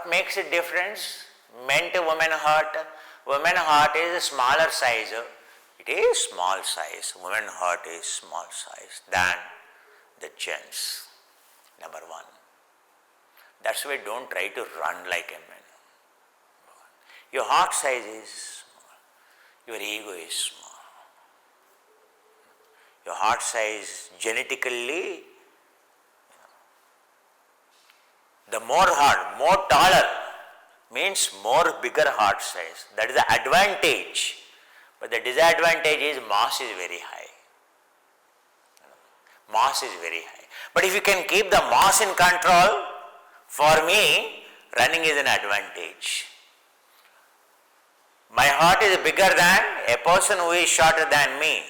What makes a difference? Men to women heart. Women heart is a smaller size. It is small size. Women heart is small size than the gents. Number one. That's why don't try to run like a man. Your heart size is small. Your ego is small. Your heart size genetically, the more heart, more taller means more bigger heart size. That is the advantage. But the disadvantage is mass is very high. Mass is very high. But if you can keep the mass in control, for me, running is an advantage. My heart is bigger than a person who is shorter than me.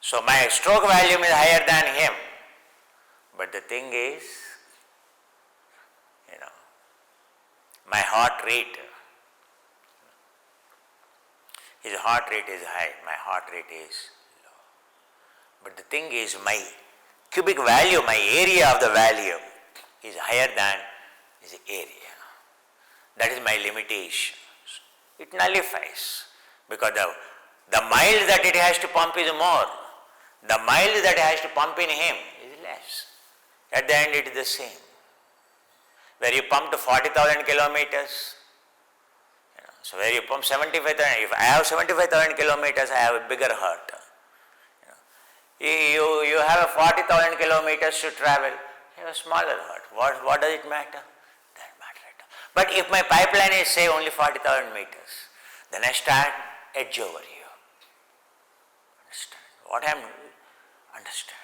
So my stroke volume is higher than him. But the thing is, my heart rate, his heart rate is high, my heart rate is low. But the thing is, my cubic value, my area of the value is higher than his area. That is my limitation. It nullifies because the miles that it has to pump is more. The miles that it has to pump in him is less. At the end it is the same. Where you pumped 40,000 kilometers, so where you pump 75,000, if I have 75,000 kilometers, I have a bigger heart. You have a 40,000 kilometers to travel, you have a smaller heart. What does it matter? Doesn't matter at all. But if my pipeline is say only 40,000 meters, then I start edge over you. Understand? What I am understand?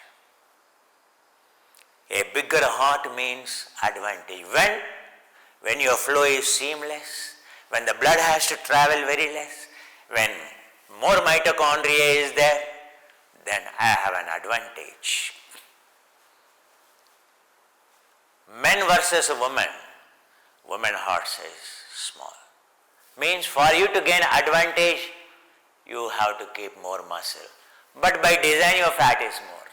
A bigger heart means advantage. When your flow is seamless, when the blood has to travel very less, when more mitochondria is there, then I have an advantage. Men versus women, women heart size small. Means for you to gain advantage, you have to keep more muscle. But by design your fat is more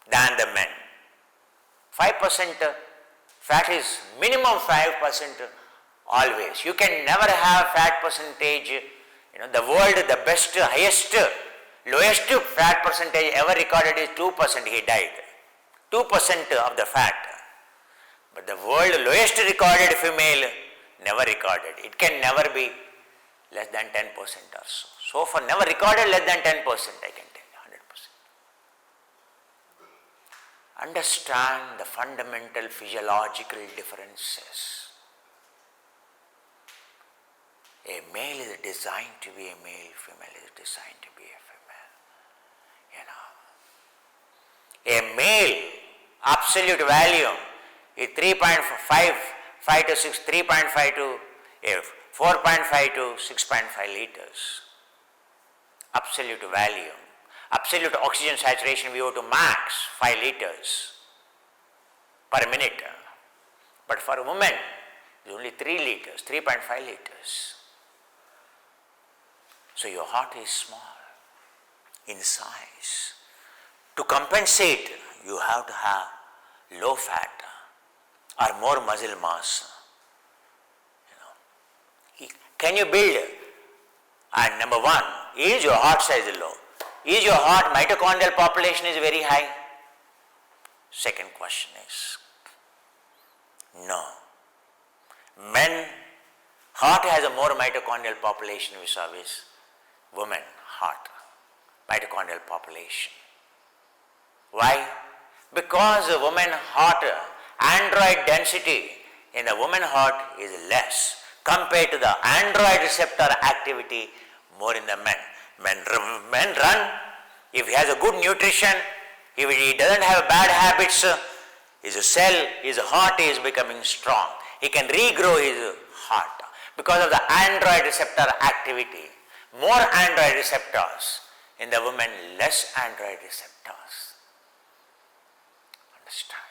than the men. 5% fat is minimum 5% always. You can never have fat percentage. The world, the best, highest, lowest fat percentage ever recorded is 2%. He died. 2% of the fat. But the world lowest recorded female never recorded. It can never be less than 10% or so. So far never recorded less than 10%, I can tell you, 100%. Understand the fundamental physiological differences. A male is designed to be a male, female is designed to be a female. A male absolute value is 3.5 to 6, 3.5 to 4.5 to 6.5 liters. Absolute value. Absolute oxygen saturation VO2 max 5 liters per minute. But for a woman, it is only 3 liters, 3.5 liters. So your heart is small in size. To compensate, you have to have low fat or more muscle mass. Can you build? And number one, is your heart size low? Is your heart mitochondrial population is very high? Second question is, no. Men, heart has a more mitochondrial population vis-a-vis women heart, mitochondrial population. Why? Because the woman heart, android density in the woman heart is less compared to the android receptor activity more in the men. Men run, if he has a good nutrition, if he doesn't have bad habits, his cell, his heart is becoming strong. He can regrow his heart because of the android receptor activity. More android receptors in the women, less android receptors. Understand?